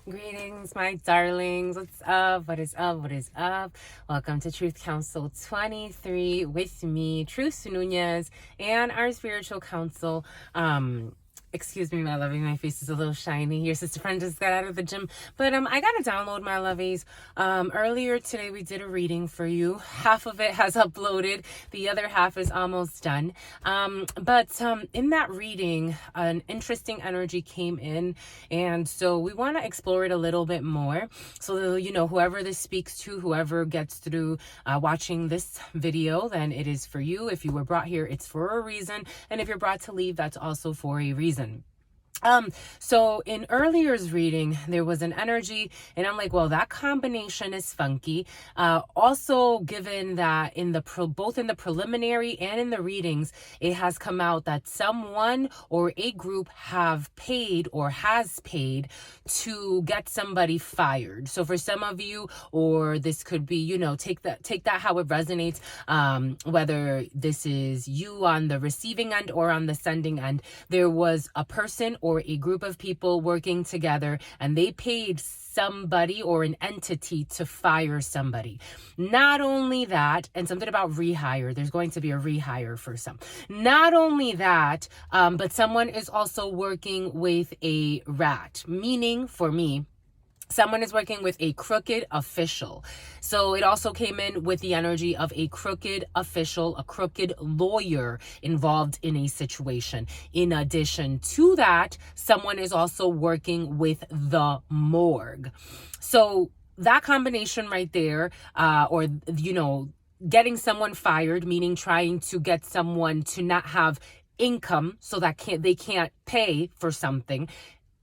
Greetings, my darlings. What's up? What is up? What is up? Welcome to Truth Council 23 with me, Truth Nunez, and our spiritual council. Excuse me, my lovey. My face is a little shiny. Your sister friend just got out of the gym. But I got to download, my lovies. Earlier today, we did a reading for you. Half of it has uploaded. The other half is almost done. But in that reading, an interesting energy came in. And so we want to explore it a little bit more. So, whoever this speaks to, whoever gets through watching this video, then it is for you. If you were brought here, it's for a reason. And if you're brought to leave, that's also for a reason. So in earlier's reading, there was an energy, and I'm like, well, that combination is funky. Also, given that both in the preliminary and in the readings, it has come out that someone or a group have paid or has paid to get somebody fired. So for some of you, or this could be, take that how it resonates, whether this is you on the receiving end or on the sending end, there was a person or a group of people working together and they paid somebody or an entity to fire somebody. Not only that, and something about rehire, there's going to be a rehire for some. Not only that, but someone is also working with a rat, meaning for me, someone is working with a crooked official. So it also came in with the energy of a crooked official, a crooked lawyer involved in a situation. In addition to that, someone is also working with the morgue. So that combination right there, getting someone fired, meaning trying to get someone to not have income so that they can't pay for something,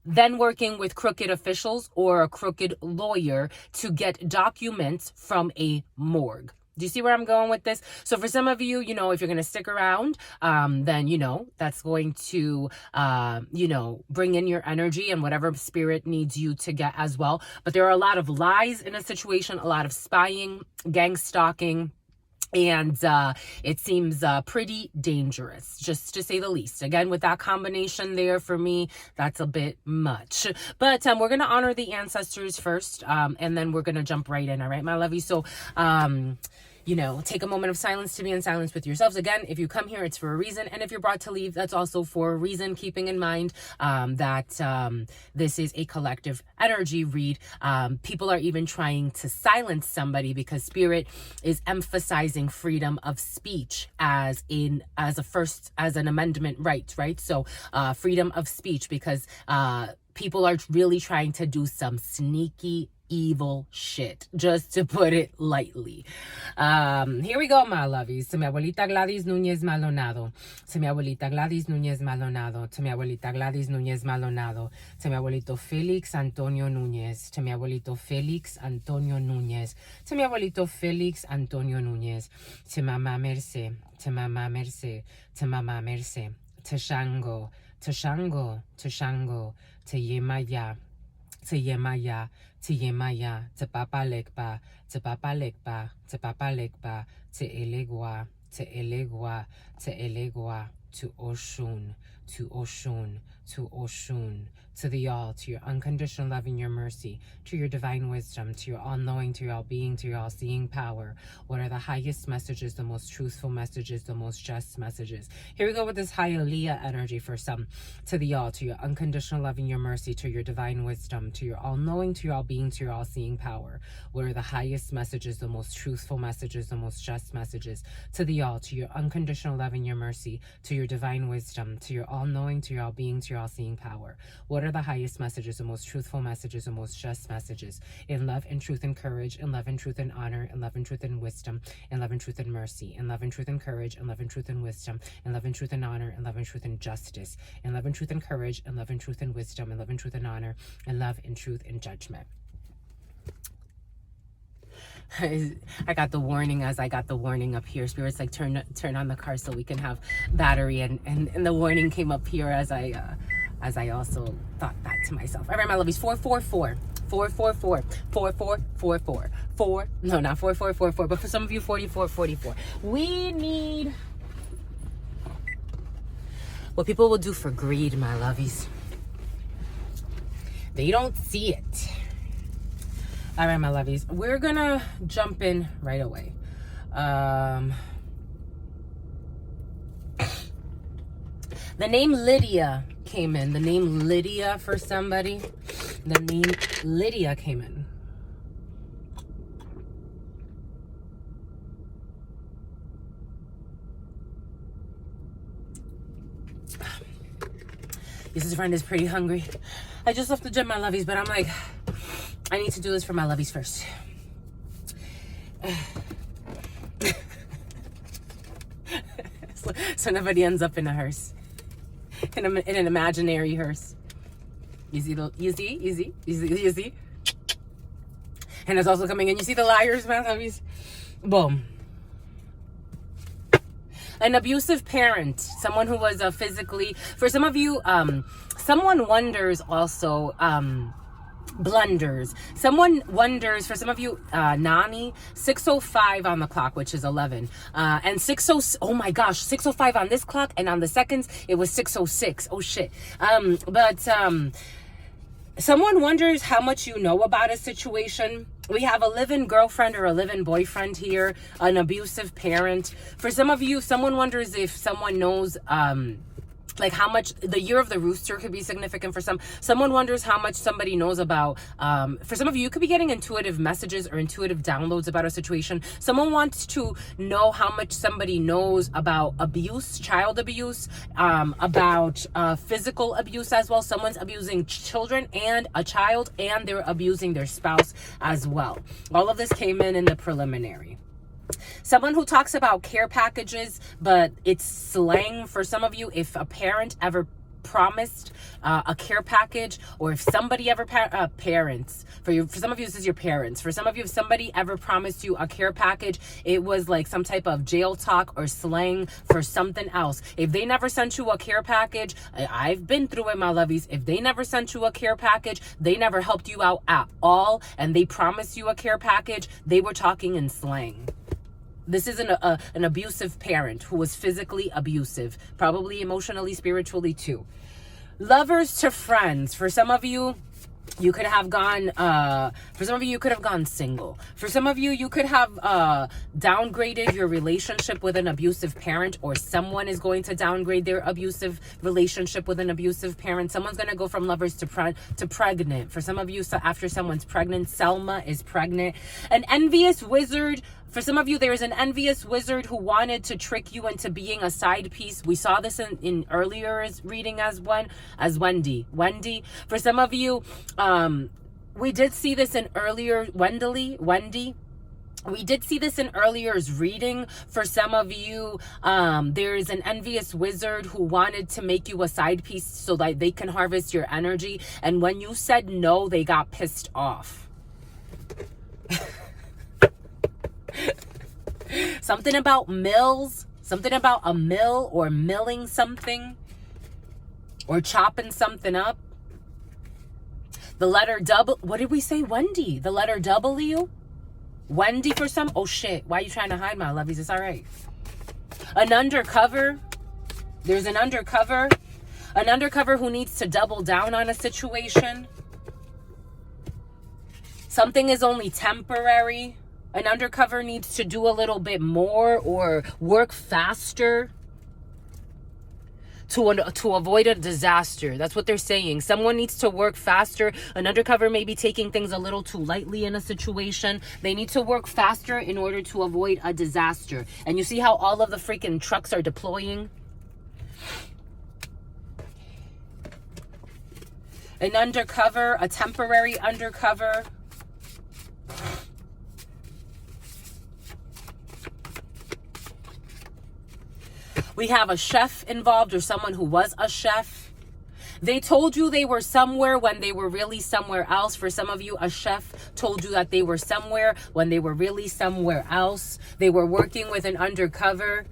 then working with crooked officials or a crooked lawyer to get documents from a morgue. Do you see where I'm going with this? So for some of you, if you're going to stick around, then, that's going to, bring in your energy and whatever spirit needs you to get as well. But there are a lot of lies in a situation, a lot of spying, gang stalking, and it seems pretty dangerous, just to say the least. Again, with that combination there, for me, that's a bit much. But we're going to honor the ancestors first, and then we're going to jump right in. All right, my lovey? So, take a moment of silence to be in silence with yourselves. Again, if you come here, it's for a reason. And if you're brought to leave, that's also for a reason, keeping in mind that this is a collective energy read. People are even trying to silence somebody because Spirit is emphasizing freedom of speech as an amendment right? So freedom of speech, because people are really trying to do some sneaky evil shit, just to put it lightly. Here we go, my lovies. To mi abuelita Gladys Núñez Maldonado. To mi abuelita Gladys Núñez Maldonado. To mi abuelita Gladys Núñez Maldonado. To mi abuelito Felix Antonio Núñez. To mi abuelito Felix Antonio Núñez. To mi abuelito Felix Antonio Núñez. To mama Merce. To mama Merce. To mama Merce. To Shango. To Shango. To Shango. To Yemaya. To Yemaya. To Yemaya, to Papa Lekpa, to Papa Lekpa, to Papa Lekpa, to Elegua, to Elegua, to Elegua, to Oshun, to Oshun, to Oshun, to the all, to your unconditional love and your mercy, to your divine wisdom, to your all-knowing, to your all-being, to your all-seeing power. What are the highest messages, the most truthful messages, the most just messages? Here we go with this Hialeah energy for some. To the all, to your unconditional love and your mercy, to your divine wisdom, to your all-knowing, to your all-being, to your all-seeing power. What are the highest messages, the most truthful messages, the most just messages? To the all, to your unconditional love and your mercy, to your divine wisdom, to your all-knowing, to your all-being, to your all-seeing power. What are the highest messages, the most truthful messages, the most just messages? In love and truth and courage, in love and truth and honor, in love and truth and wisdom, in love and truth and mercy, in love and truth and courage, in love and truth and wisdom, in love and truth and honor, in love and truth and justice, in love and truth and courage, in love and truth and wisdom, in love and truth and honor, in love and truth and judgment. I got the warning as I got the warning up here. Spirit's like, turn on the car so we can have battery, and the warning came up here as I also thought that to myself. All right, my lovies, 444. 444 4444 4 no not 4444, but for some of you 4444. We need what people will do for greed, my lovies. They don't see it. All right, my lovies. We're going to jump in right away. The name Lydia came in. The name Lydia for somebody. The name Lydia came in. This friend is pretty hungry. I just left the gym, my lovies, but I'm like, I need to do this for my lovies first. So nobody ends up in a hearse. In an imaginary hearse. You see? And it's also coming in. You see the liars, my lovies? Boom. An abusive parent, someone who was physically, for some of you, someone wonders also, blunders. Someone wonders, for some of you, Nani, 6:05 on the clock, which is 11. And 6:00, oh my gosh, 6:05 on this clock, and on the seconds, it was 6:06. Oh shit. Someone wonders how much you know about a situation. We have a live-in girlfriend or a live-in boyfriend here, an abusive parent. For some of you, someone wonders if someone knows, like how much the year of the rooster could be significant for some. Someone wonders how much somebody knows about, for some of you, you could be getting intuitive messages or intuitive downloads about a situation. Someone wants to know how much somebody knows about abuse, child abuse, about physical abuse as well. Someone's abusing children and a child, and they're abusing their spouse as well. All of this came in the preliminary. Someone who talks about care packages, but it's slang for some of you. If a parent ever promised a care package, or if somebody ever parents, for some of you this is your parents. For some of you, if somebody ever promised you a care package, it was like some type of jail talk or slang for something else. If they never sent you a care package, I've been through it, my lovies. If they never sent you a care package, they never helped you out at all, and they promised you a care package, they were talking in slang. This is an abusive parent who was physically abusive, probably emotionally, spiritually too. Lovers to friends. For some of you, you could have gone, for some of you could have gone single. For some of you could have downgraded your relationship with an abusive parent, or someone is going to downgrade their abusive relationship with an abusive parent. Someone's going to go from lovers to pregnant. For some of you, so after someone's pregnant, Selma is pregnant. An envious wizard. For some of you, there is an envious wizard who wanted to trick you into being a side piece. We saw this in earlier reading as Wendy. For some of you, we did see this in earlier, Wendy. We did see this in earlier's reading. For some of you, there is an envious wizard who wanted to make you a side piece so that they can harvest your energy. And when you said no, they got pissed off. Something about mills, something about a mill, or milling something, or chopping something up. The letter W, what did we say, Wendy? The letter W? Wendy for some? Oh shit, why are you trying to hide, my lovies? It's all right. An undercover. There's an undercover who needs to double down on a situation. Something is only temporary. An undercover needs to do a little bit more or work faster to avoid a disaster. That's what they're saying. Someone needs to work faster. An undercover may be taking things a little too lightly in a situation. They need to work faster in order to avoid a disaster. And you see how all of the freaking trucks are deploying? An undercover, a temporary undercover. We have a chef involved, or someone who was a chef. They told you they were somewhere when they were really somewhere else. For some of you, a chef told you that they were somewhere when they were really somewhere else. They were working with an undercover.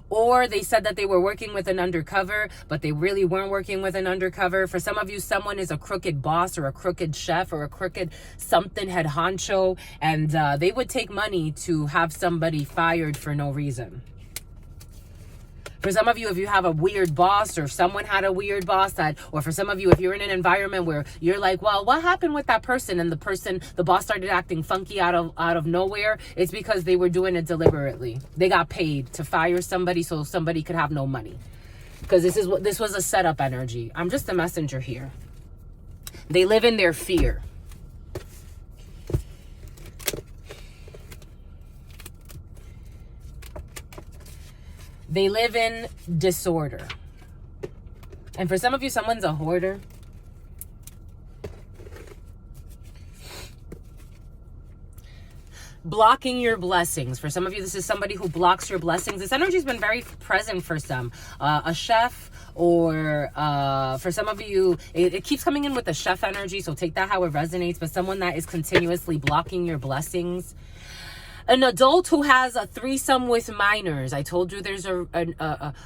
Or they said that they were working with an undercover, but they really weren't working with an undercover. For some of you, someone is a crooked boss or a crooked chef or a crooked something head honcho, and they would take money to have somebody fired for no reason. For some of you, if you have a weird boss, or if someone had a weird boss, or for some of you, if you're in an environment where you're like, well, what happened with that person? And the boss started acting funky out of nowhere. It's because they were doing it deliberately. They got paid to fire somebody so somebody could have no money. Because this was a setup energy. I'm just a messenger here. They live in their fear. They live in disorder. And for some of you, someone's a hoarder. Blocking your blessings. For some of you, this is somebody who blocks your blessings. This energy has been very present for some. A chef, or for some of you, it keeps coming in with the chef energy, so take that how it resonates. But someone that is continuously blocking your blessings. An adult who has a threesome with minors. I told you there's a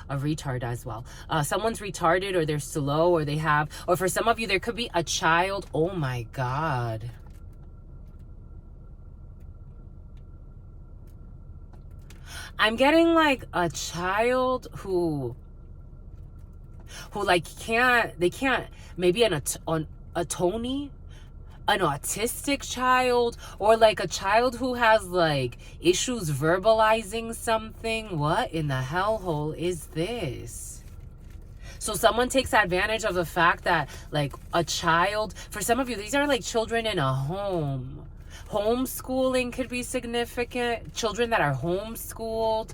retard as well. Someone's retarded, or they're slow, or for some of you, there could be a child. Oh my God. I'm getting like a child who like they can't, maybe an Tony, an autistic child, or like a child who has like issues verbalizing something. What in the hellhole is this? So someone takes advantage of the fact that like a child, for some of you, these are like children in a home. Homeschooling could be significant. Children that are homeschooled.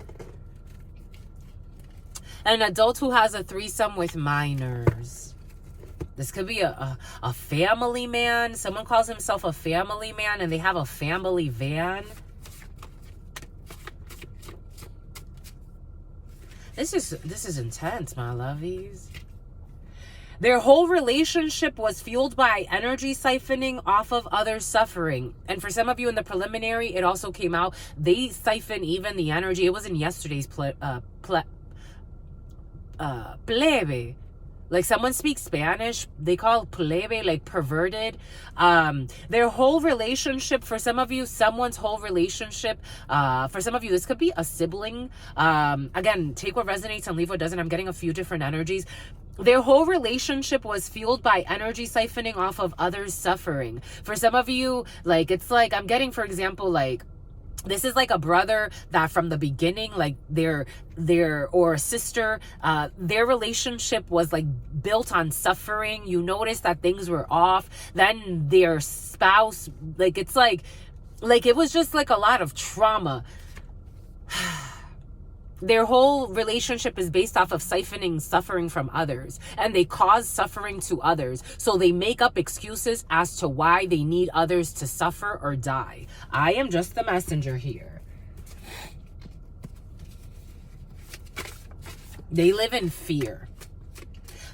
An adult who has a threesome with minors. This could be a family man. Someone calls himself a family man and they have a family van. This is intense, my lovies. Their whole relationship was fueled by energy siphoning off of others' suffering. And for some of you in the preliminary, it also came out, they siphon even the energy. It was in yesterday's plebe. Like someone speaks Spanish, they call plebe like perverted. Their whole relationship, for some of you, someone's whole relationship, for some of you, this could be a sibling. Again, take what resonates and leave what doesn't. I'm getting a few different energies. Their whole relationship was fueled by energy siphoning off of others' suffering. For some of you, like, it's like, I'm getting, for example, like, this is like a brother that from the beginning, like or a sister, their relationship was like built on suffering. You notice that things were off. Then their spouse, like, it's like it was just like a lot of trauma. Their whole relationship is based off of siphoning suffering from others, and they cause suffering to others. So they make up excuses as to why they need others to suffer or die. I am just the messenger here. They live in fear.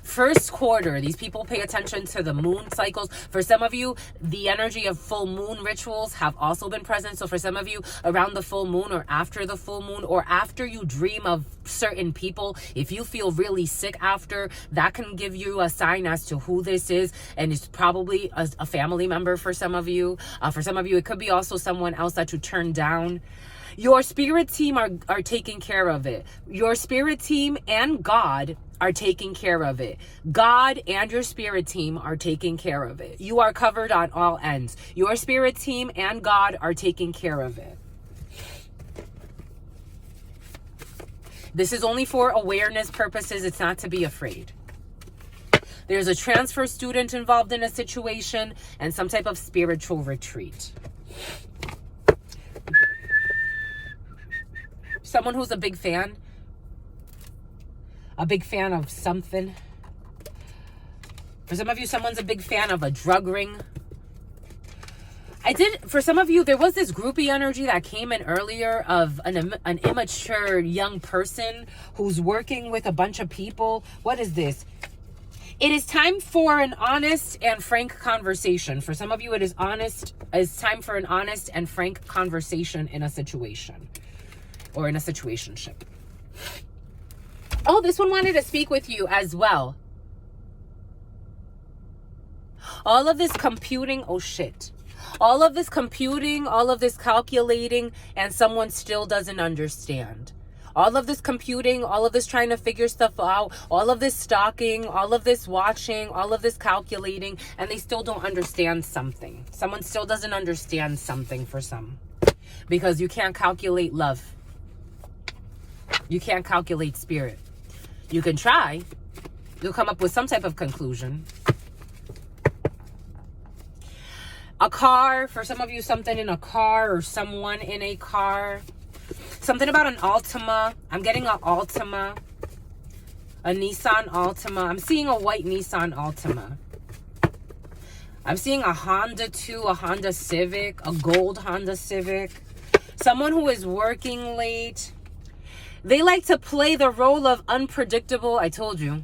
First quarter, these people pay attention to the moon cycles. For some of you, the energy of full moon rituals have also been present. So for some of you, around the full moon or after the full moon, or after you dream of certain people, if you feel really sick after, that can give you a sign as to who this is. And it's probably a family member for some of you. For some of you, it could be also someone else that you turned down. Your spirit team are taking care of it. Your spirit team and God are taking care of it. God and your spirit team are taking care of it. You are covered on all ends. Your spirit team and God are taking care of it. This is only for awareness purposes. It's not to be afraid. There's a transfer student involved in a situation and some type of spiritual retreat. Someone who's a big fan of something. For some of you, someone's a big fan of a drug ring. For some of you, there was this groupie energy that came in earlier of an immature young person who's working with a bunch of people. What is this? It is time for an honest and frank conversation. For some of you, it's time for an honest and frank conversation in a situation. Or in a situationship. Oh, this one wanted to speak with you as well. All of this computing, oh shit. All of this computing, all of this calculating, and someone still doesn't understand. All of this computing, all of this trying to figure stuff out, all of this stalking, all of this watching, all of this calculating, and they still don't understand something. Someone still doesn't understand something for some. Because you can't calculate love. You can't calculate spirit. You can try. You'll come up with some type of conclusion. A car, for some of you, something in a car or someone in a car. Something about an Altima. I'm getting an Altima. A Nissan Altima. I'm seeing a white Nissan Altima. I'm seeing a Honda too, a Honda Civic, a gold Honda Civic. Someone who is working late. They like to play the role of unpredictable. I told you.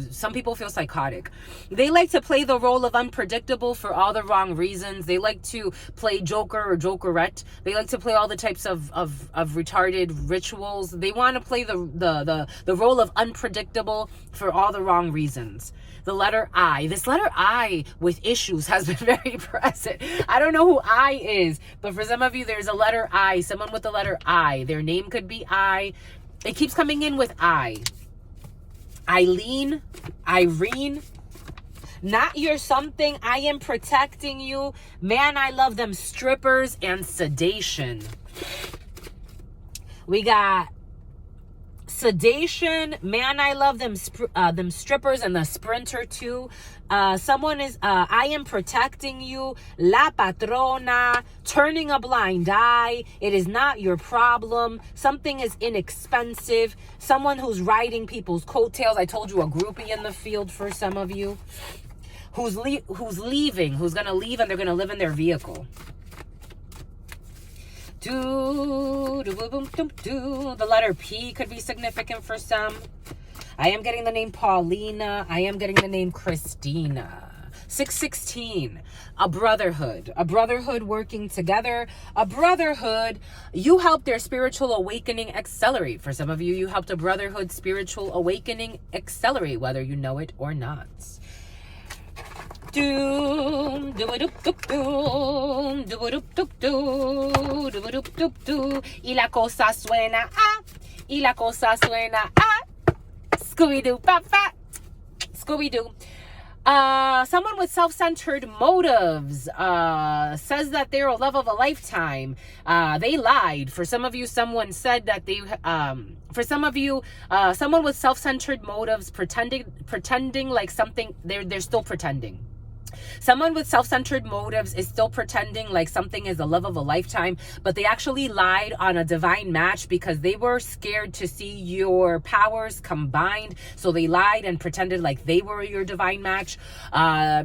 Some people feel psychotic. They like to play the role of unpredictable for all the wrong reasons. They like to play Joker or Jokerette. They like to play all the types of retarded rituals. They want to play the role of unpredictable for all the wrong reasons. The letter I. This letter I with issues has been very present. I don't know who I is, but for some of you, there's a letter I. Someone with the letter I. Their name could be I. It keeps coming in with I. Eileen, Irene. Not your something. I am protecting you. Man, I love them strippers and sedation. We got sedation. Man, I love them strippers and the sprinter too. Someone is I am protecting you. La patrona, turning a blind eye. It is not your problem. Something is inexpensive. Someone who's riding people's coattails. I told you, a groupie in the field for some of you. Who's leaving, who's gonna leave, and they're gonna live in their vehicle. The letter P could be significant for some. I am getting the name Paulina. I am getting the name Christina. 616, a brotherhood working together, a brotherhood. You helped their spiritual awakening accelerate. For some of you, you helped a brotherhood spiritual awakening accelerate, whether you know it or not. Y la cosa suena y la cosa suena Scooby-Doo, Scooby-Doo. Someone with self-centered motives says that they're a love of a lifetime. They lied. For some of you, someone said that they for some of you, someone with self-centered motives pretending like something, they're still pretending. Someone with self-centered motives is still pretending like something is the love of a lifetime, but they actually lied on a divine match because they were scared to see your powers combined. So they lied and pretended like they were your divine match.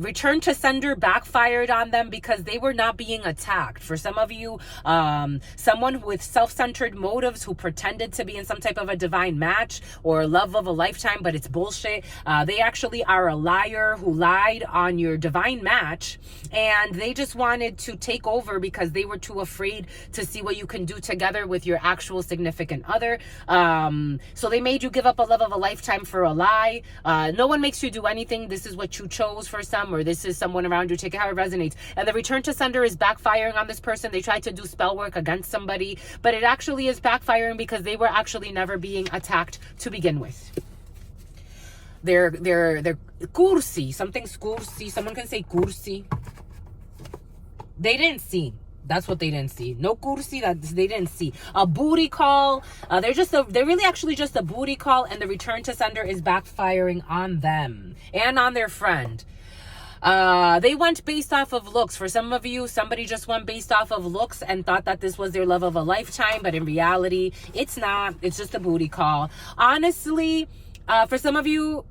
Return to sender backfired on them because they were not being attacked. For some of you, someone with self-centered motives who pretended to be in some type of a divine match or love of a lifetime, but it's bullshit. They actually are a liar who lied on your divine match, and they just wanted to take over because they were too afraid to see what you can do together with your actual significant other. So they made you give up a love of a lifetime for a lie. No one makes you do anything. This is what you chose for some, or this is someone around you. Take it how it resonates. And the return to sender is backfiring on this person. They tried to do spell work against somebody, but it actually is backfiring because they were actually never being attacked to begin with. They're kursi, something's kursi. Someone can say kursi. They didn't see. That's what they didn't see. No kursi, that they didn't see. A booty call. They're really actually just a booty call, and the return to sender is backfiring on them and on their friend. They went based off of looks. For some of you, somebody just went based off of looks and thought that this was their love of a lifetime, but in reality, it's not. It's just a booty call. Honestly, for some of you,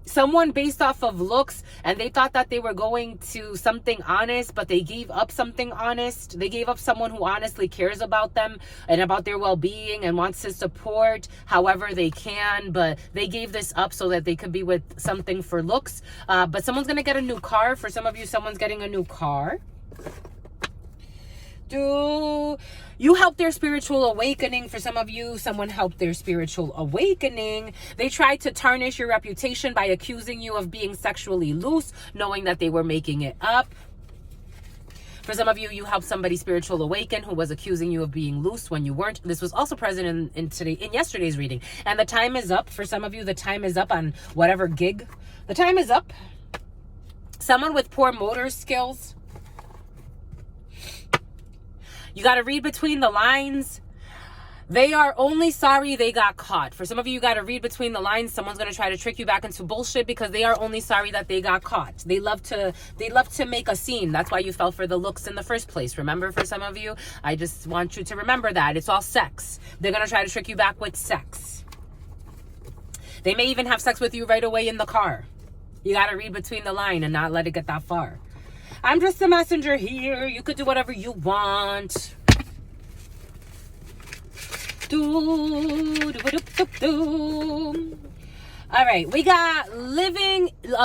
someone based off of looks and they thought that they were going to something honest, but they gave up something honest. They gave up someone who honestly cares about them and about their well-being and wants to support however they can, but they gave this up so that they could be with something for looks. But someone's going to get a new car. For some of you, someone's getting a new car. You helped their spiritual awakening. For some of you, someone helped their spiritual awakening. They tried to tarnish your reputation by accusing you of being sexually loose, knowing that they were making it up. For some of you, you helped somebody spiritual awaken who was accusing you of being loose when you weren't. This was also present in yesterday's reading. And the time is up. For some of you, the time is up on whatever gig. The time is up. Someone with poor motor skills. You got to read between the lines. They are only sorry they got caught. For some of you, you got to read between the lines. Someone's going to try to trick you back into bullshit because they are only sorry that they got caught. They love to make a scene. That's why you fell for the looks in the first place. Remember, for some of you, I just want you to remember that. It's all sex. They're going to try to trick you back with sex. They may even have sex with you right away in the car. You got to read between the line and not let it get that far. I'm just a messenger here. You could do whatever you want. All right, we got a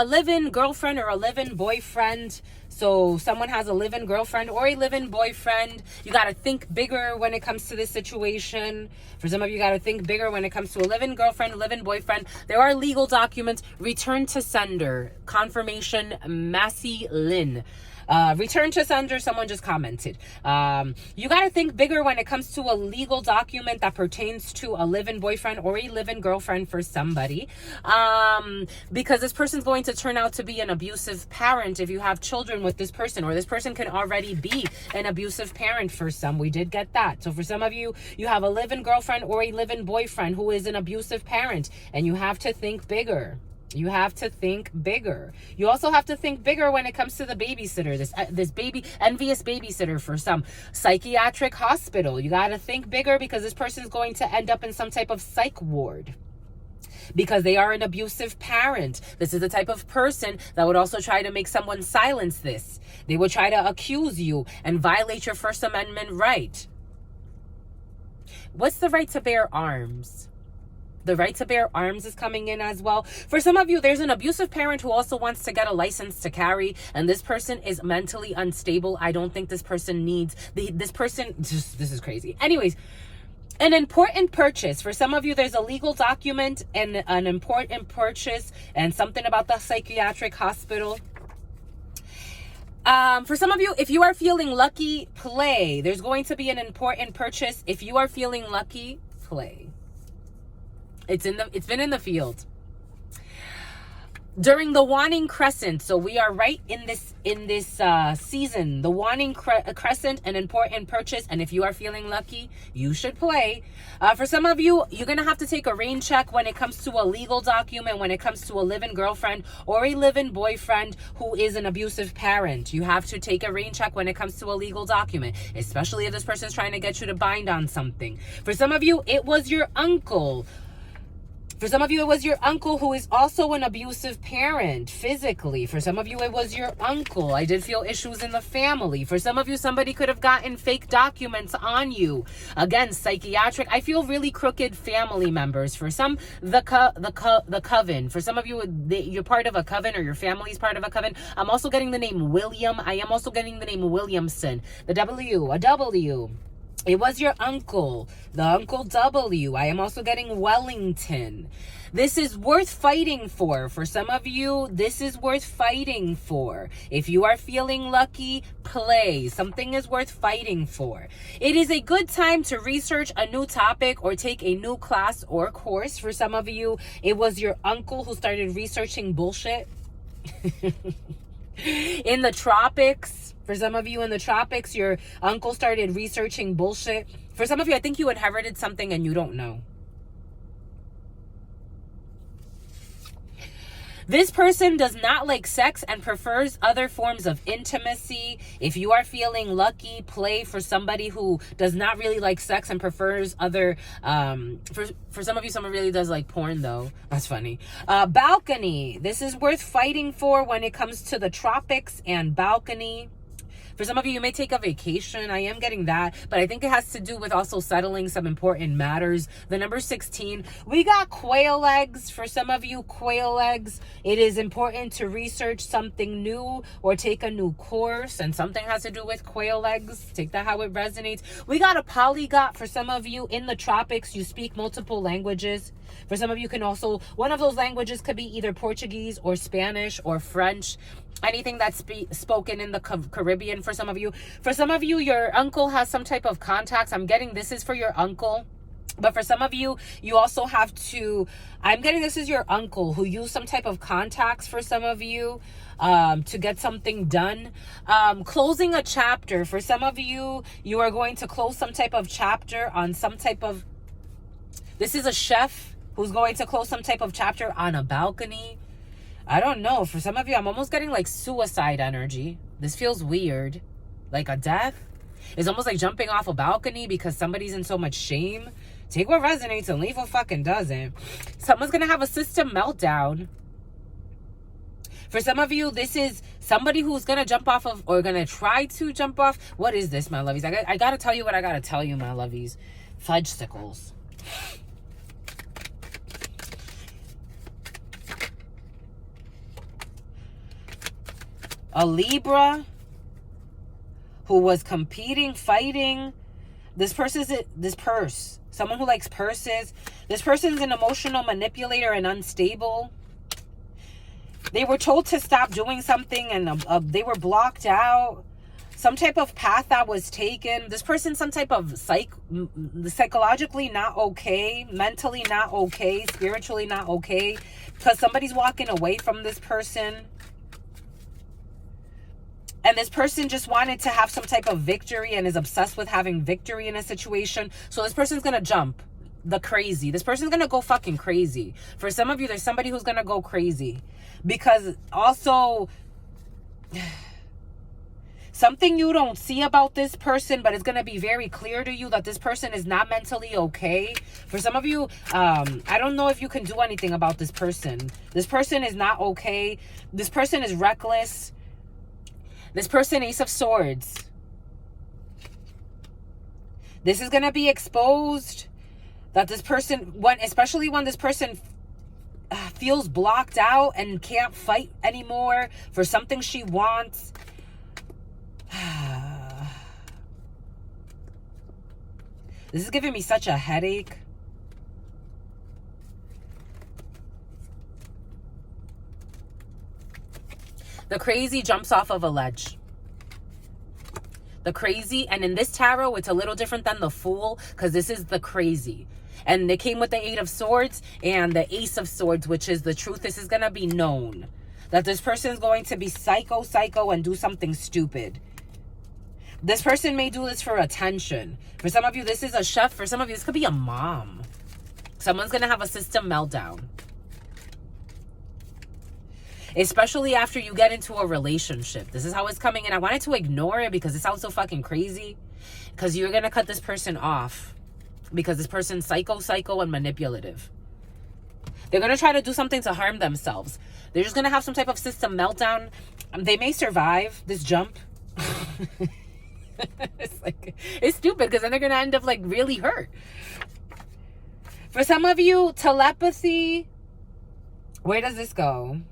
live-in girlfriend or a live-in boyfriend. So someone has a live-in girlfriend or a live-in boyfriend. You got to think bigger when it comes to this situation. For some of you, got to think bigger when it comes to a live-in girlfriend, live-in boyfriend. There are legal documents. Return to sender. Confirmation, Massey Lynn. Return to sender, someone just commented. You got to think bigger when it comes to a legal document that pertains to a live-in boyfriend or a live-in girlfriend for somebody. Because this person's going to turn out to be an abusive parent if you have children with this person, or this person can already be an abusive parent for some. We did get that. So for some of you, you have a live-in girlfriend or a live-in boyfriend who is an abusive parent, and you have to think bigger. You have to think bigger. You also have to think bigger when it comes to the babysitter, this envious babysitter for some psychiatric hospital. You got to think bigger because this person is going to end up in some type of psych ward because they are an abusive parent. This is the type of person that would also try to make someone silence this. They would try to accuse you and violate your First Amendment right. What's the right to bear arms? The right to bear arms is coming in as well. For some of you, there's an abusive parent who also wants to get a license to carry, and this person is mentally unstable. I don't think this person needs this is crazy. Anyways, an important purchase. For some of you, there's a legal document and an important purchase and something about the psychiatric hospital. For some of you, if you are feeling lucky, play. There's going to be an important purchase. If you are feeling lucky, play. It's been in the field during the waning crescent. So we are right in this season, the waning crescent, an important purchase. And if you are feeling lucky, you should play. For some of you, you're going to have to take a rain check when it comes to a legal document, when it comes to a live-in girlfriend or a live-in boyfriend who is an abusive parent. You have to take a rain check when it comes to a legal document, especially if this person is trying to get you to bind on something. For some of you, it was your uncle. For some of you, it was your uncle who is also an abusive parent physically. For some of you, it was your uncle. I did feel issues in the family. For some of you, somebody could have gotten fake documents on you. Again, psychiatric. I feel really crooked family members. For some, the coven. For some of you, you're part of a coven or your family's part of a coven. I'm also getting the name William. I am also getting the name Williamson. The W, a W. It was your uncle, the Uncle W. I am also getting Wellington. This is worth fighting for. For some of you, this is worth fighting for. If you are feeling lucky, play. Something is worth fighting for. It is a good time to research a new topic or take a new class or course. For some of you, it was your uncle who started researching bullshit. In the tropics. For some of you in the tropics, your uncle started researching bullshit. For some of you, I think you inherited something and you don't know. This person does not like sex and prefers other forms of intimacy. If you are feeling lucky, play for somebody who does not really like sex and prefers other, for some of you, someone really does like porn though. That's funny. Balcony. This is worth fighting for when it comes to the tropics and balcony. For some of you, you may take a vacation. I am getting that, but I think it has to do with also settling some important matters. The number 16, we got quail eggs. For some of you, quail eggs. It is important to research something new or take a new course, and something has to do with quail eggs. Take that how it resonates. We got a polyglot. For some of you in the tropics, you speak multiple languages. For some of you can also, one of those languages could be either Portuguese or Spanish or French. Anything that's spoken in the Caribbean for some of you. For some of you, your uncle has some type of contacts. I'm getting this is for your uncle. But for some of you, you also have to, I'm getting this is your uncle who used some type of contacts for some of you to get something done. Closing a chapter. For some of you, you are going to close some type of chapter on some type of, this is a chef who's going to close some type of chapter on a balcony. I don't know. For some of you, I'm almost getting like suicide energy. This feels weird. Like a death. It's almost like jumping off a balcony because somebody's in so much shame. Take what resonates and leave what fucking doesn't. Someone's going to have a system meltdown. For some of you, this is somebody who's going to jump off of or going to try to jump off. What is this, my lovies? I got to tell you what I got to tell you, my lovies. Fudgesicles. A Libra who was competing, fighting. This purse. Someone who likes purses. This person's an emotional manipulator and unstable. They were told to stop doing something and they were blocked out. Some type of path that was taken. This person, some type of psychologically not okay, mentally not okay, spiritually not okay. Because somebody's walking away from this person. And this person just wanted to have some type of victory and is obsessed with having victory in a situation. So this person's going to jump the crazy. This person's going to go fucking crazy. For some of you, there's somebody who's going to go crazy. Because also, something you don't see about this person, but it's going to be very clear to you that this person is not mentally okay. For some of you, I don't know if you can do anything about this person. This person is not okay. This person is reckless. This person, Ace of Swords. This is going to be exposed that this person, especially when this person feels blocked out and can't fight anymore for something she wants. This is giving me such a headache. The crazy jumps off of a ledge. The crazy, and in this tarot, it's a little different than the Fool, because this is the crazy. And they came with the 8 of Swords and the Ace of Swords, which is the truth. This is going to be known. That this person is going to be psycho, and do something stupid. This person may do this for attention. For some of you, this is a chef. For some of you, this could be a mom. Someone's going to have a system meltdown. Especially after you get into a relationship. This is how it's coming in. I wanted to ignore it because it sounds so fucking crazy. Because you're going to cut this person off. Because this person's psycho, and manipulative. They're going to try to do something to harm themselves. They're just going to have some type of system meltdown. They may survive this jump. It's stupid because then they're going to end up like really hurt. For some of you, telepathy. Where does this go?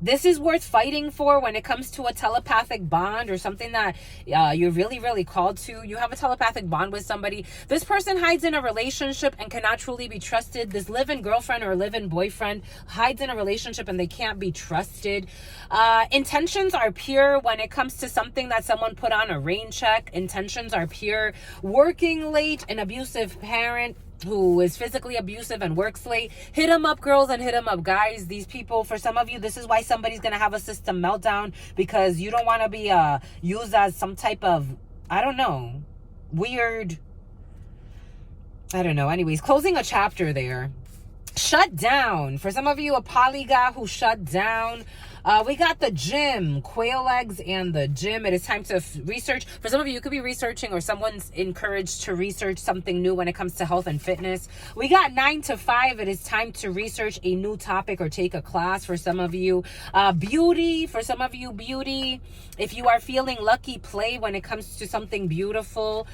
This is worth fighting for when it comes to a telepathic bond or something that you're really, really called to. You have a telepathic bond with somebody. This person hides in a relationship and cannot truly be trusted. This live-in girlfriend or live-in boyfriend hides in a relationship and they can't be trusted. Intentions are pure when it comes to something that someone put on a rain check. Intentions are pure. Working late, an abusive parent who is physically abusive and works late. Hit them up, girls, and hit them up, guys. These people, for some of you, this is why somebody's going to have a system meltdown, because you don't want to be used as some type of, I don't know, weird, I don't know. Anyways, closing a chapter there. Shut down. For some of you, a polygon who shut down. We got the gym, quail eggs and the gym. It is time to research. For some of you, you could be researching or someone's encouraged to research something new when it comes to health and fitness. We got 9 to 5. It is time to research a new topic or take a class for some of you. Beauty. For some of you, beauty. If you are feeling lucky, play when it comes to something beautiful.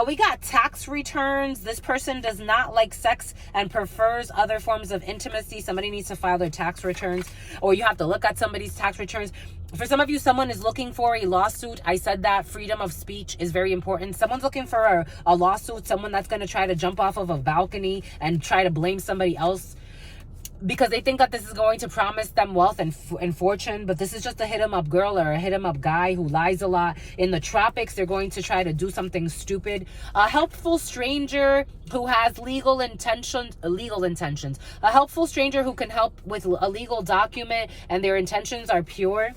We got tax returns. This person does not like sex and prefers other forms of intimacy. Somebody needs to file their tax returns, or you have to look at somebody somebody's tax returns. For some of you, someone is looking for a lawsuit. I said that freedom of speech is very important. Someone's looking for a lawsuit, someone that's going to try to jump off of a balcony and try to blame somebody else because they think that this is going to promise them wealth and fortune, but this is just a hit 'em up girl or a hit 'em up guy who lies a lot. In the tropics, they're going to try to do something stupid. A helpful stranger who has legal intentions. A helpful stranger who can help with a legal document and their intentions are pure.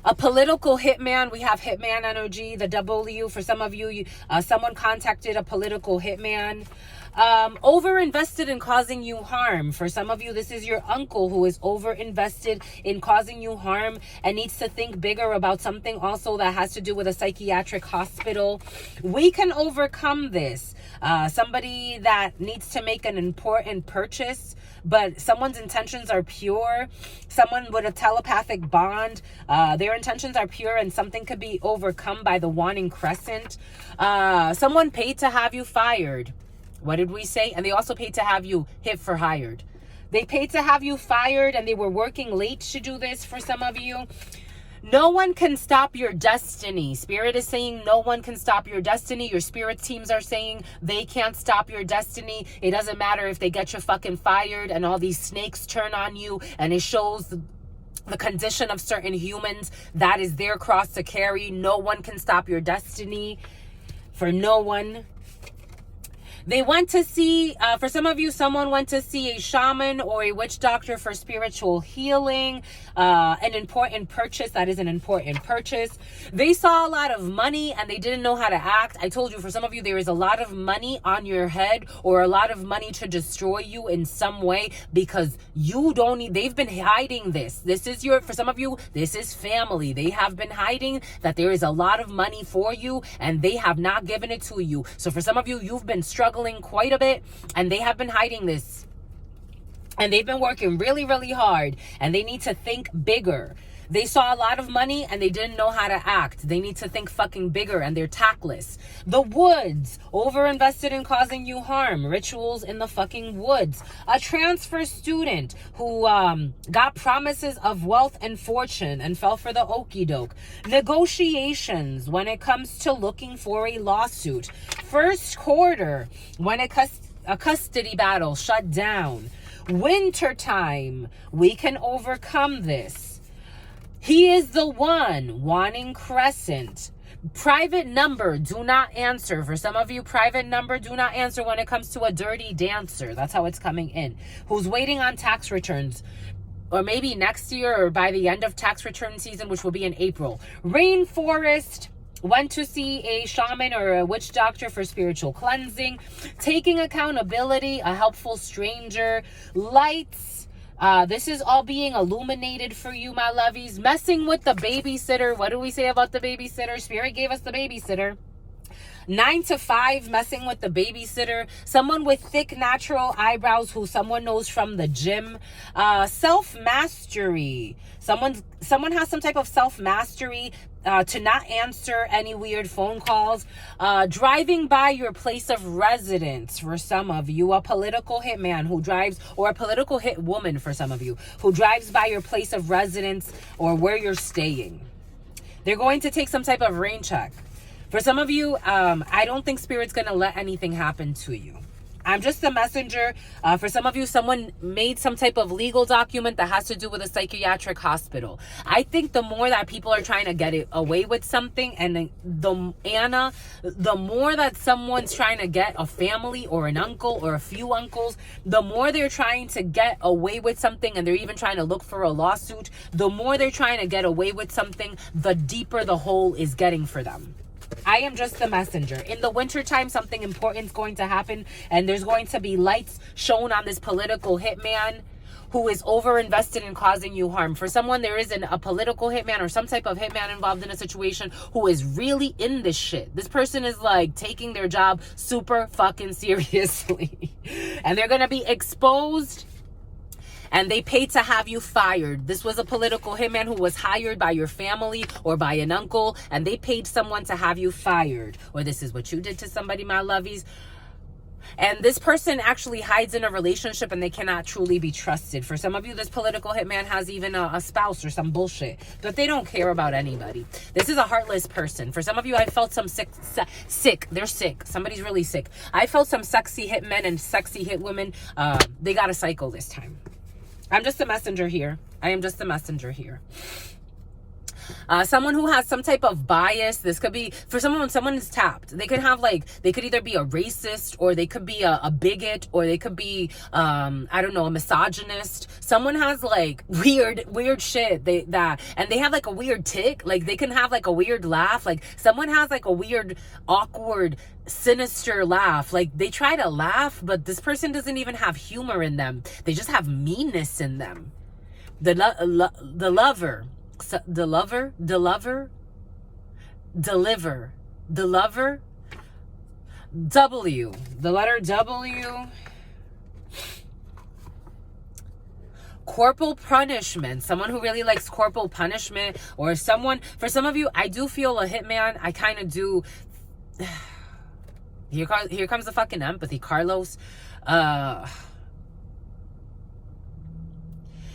A political hitman, we have hitman energy, the W. For some of you, someone contacted a political hitman. Over-invested in causing you harm. For some of you, this is your uncle who is over-invested in causing you harm and needs to think bigger about something also that has to do with a psychiatric hospital. We can overcome this. Somebody that needs to make an important purchase, but someone's intentions are pure. Someone with a telepathic bond, their intentions are pure and something could be overcome by the wanting crescent. Someone paid to have you fired. What did we say? And they also paid to have you hit for hired. They paid to have you fired and they were working late to do this for some of you. No one can stop your destiny. Spirit is saying no one can stop your destiny. Your spirit teams are saying they can't stop your destiny. It doesn't matter if they get you fucking fired and all these snakes turn on you and it shows the condition of certain humans. That is their cross to carry. No one can stop your destiny. For no one. They went to see, for some of you, someone went to see a shaman or a witch doctor for spiritual healing, an important purchase. That is an important purchase. They saw a lot of money and they didn't know how to act. I told you, for some of you, there is a lot of money on your head or a lot of money to destroy you in some way because you don't need, they've been hiding this. This is for some of you, this is family. They have been hiding that there is a lot of money for you and they have not given it to you. So for some of you, you've been struggling quite a bit and they have been hiding this and they've been working really, really hard and they need to think bigger. They saw a lot of money and they didn't know how to act. They need to think fucking bigger and they're tactless. The woods, over-invested in causing you harm. Rituals in the fucking woods. A transfer student who got promises of wealth and fortune and fell for the okie doke. Negotiations when it comes to looking for a lawsuit. First quarter when a custody battle shut down. Winter time, we can overcome this. He is the one wanting crescent. Private number, do not answer. For some of you, private number, do not answer when it comes to a dirty dancer. That's how it's coming in. Who's waiting on tax returns. Or maybe next year or by the end of tax return season, which will be in April. Rainforest. Went to see a shaman or a witch doctor for spiritual cleansing. Taking accountability. A helpful stranger. Lights. This is all being illuminated for you, my lovies. Messing with the babysitter. What do we say about the babysitter? Spirit gave us the babysitter. 9 to 5, messing with the babysitter. Someone with thick natural eyebrows who someone knows from the gym. Self-mastery. Someone has some type of self-mastery. To not answer any weird phone calls. Driving by your place of residence for some of you. A political hitman who drives, or a political hit woman for some of you, who drives by your place of residence or where you're staying. They're going to take some type of rain check. For some of you, I don't think Spirit's going to let anything happen to you. I'm just the messenger. For some of you, someone made some type of legal document that has to do with a psychiatric hospital. I think the more that people are trying to get it away with something, and the more that someone's trying to get a family or an uncle or a few uncles, the more they're trying to get away with something, and they're even trying to look for a lawsuit, the more they're trying to get away with something, the deeper the hole is getting for them. I am just the messenger. In the wintertime, something important is going to happen, and there's going to be lights shown on this political hitman who is over-invested in causing you harm. For someone, there isn't a political hitman or some type of hitman involved in a situation who is really in this shit. This person is like taking their job super fucking seriously. And they're going to be exposed. And they paid to have you fired. This was a political hitman who was hired by your family or by an uncle, and they paid someone to have you fired. Or this is what you did to somebody, my lovies. And this person actually hides in a relationship and they cannot truly be trusted. For some of you, this political hitman has even a spouse or some bullshit, but they don't care about anybody. This is a heartless person. For some of you, I felt some sick. They're sick. Somebody's really sick. I felt some sexy hitmen and sexy hit women. They got a cycle this time. I'm just a messenger here. I am just a messenger here. Someone who has some type of bias. This could be for someone is tapped. They could have they could either be a racist, or they could be a bigot, or they could be I don't know, a misogynist. Someone has weird shit and they have a weird tick. They can have a weird laugh. Someone has a weird, awkward, sinister laugh. They try to laugh, but this person doesn't even have humor in them. They just have meanness in them. The lover, W, the letter W. Corporal punishment. Someone who really likes corporal punishment, or someone, for some of you, I do feel a hitman. I kind of do. Here comes the fucking empathy, Carlos.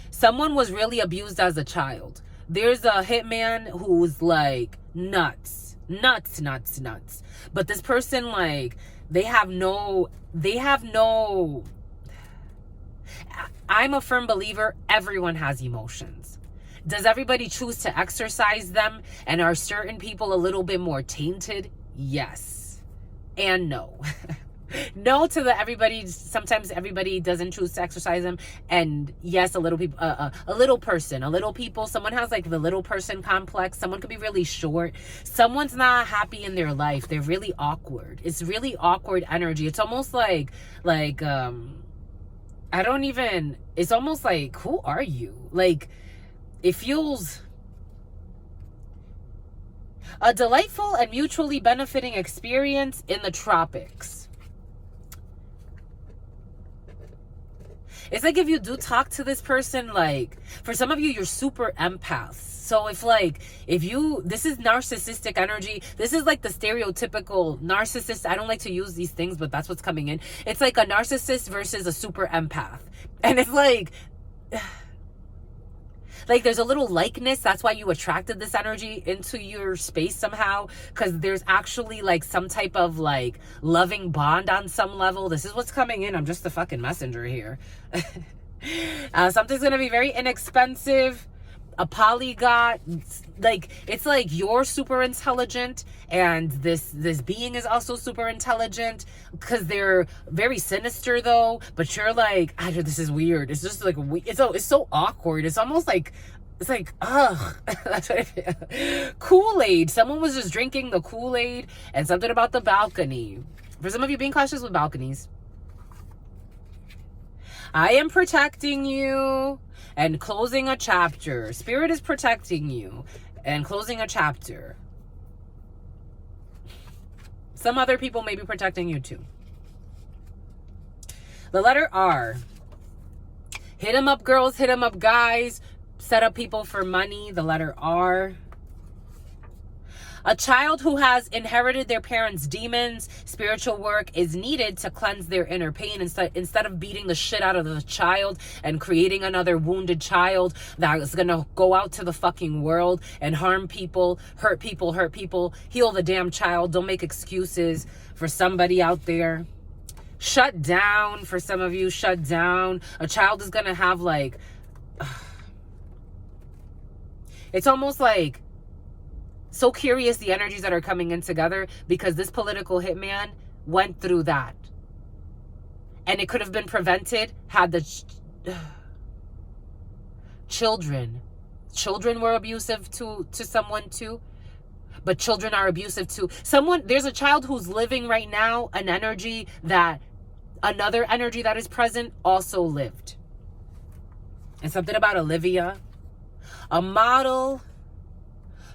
Someone was really abused as a child. There's a hitman who's nuts. But this person, they have no, I'm a firm believer, everyone has emotions. Does everybody choose to exercise them? And are certain people a little bit more tainted? Yes. And no. No to the everybody. Sometimes everybody doesn't choose to exercise them. And yes, a little people, a little people. Someone has the little person complex. Someone could be really short. Someone's not happy in their life. They're really awkward. It's really awkward energy. It's almost I don't even, it's almost who are you? It feels a delightful and mutually benefiting experience in the tropics. It's if you do talk to this person, for some of you, you're super empaths. So if this is narcissistic energy, this is the stereotypical narcissist. I don't like to use these things, but that's what's coming in. It's a narcissist versus a super empath. And it's there's a little likeness. That's why you attracted this energy into your space somehow, because there's actually some type of loving bond on some level. This is what's coming in. I'm just the fucking messenger here. Something's gonna be very inexpensive. A polyglot. It's you're super intelligent, and this being is also super intelligent, because they're very sinister though, but you're this is weird. It's just it's so awkward. It's almost it's ugh. That's what I feel. Kool-Aid. Someone was just drinking the Kool-Aid. And something about the balcony. For some of you, being cautious with balconies. I am protecting you and closing a chapter. Spirit is protecting you and closing a chapter. Some other people may be protecting you too. The letter R. Hit 'em up, girls. Hit 'em up, guys. Set up people for money. The letter R. A child who has inherited their parents' demons. Spiritual work is needed to cleanse their inner pain. Instead of beating the shit out of the child and creating another wounded child that is going to go out to the fucking world and harm people, hurt people, heal the damn child. Don't make excuses for somebody out there. Shut down. For some of you, shut down. A child is going to have it's almost so curious, the energies that are coming in together, because this political hitman went through that. And it could have been prevented had the children were abusive to someone too. But children are abusive too. There's a child who's living right now an energy that another energy that is present also lived. And something about Olivia. A model.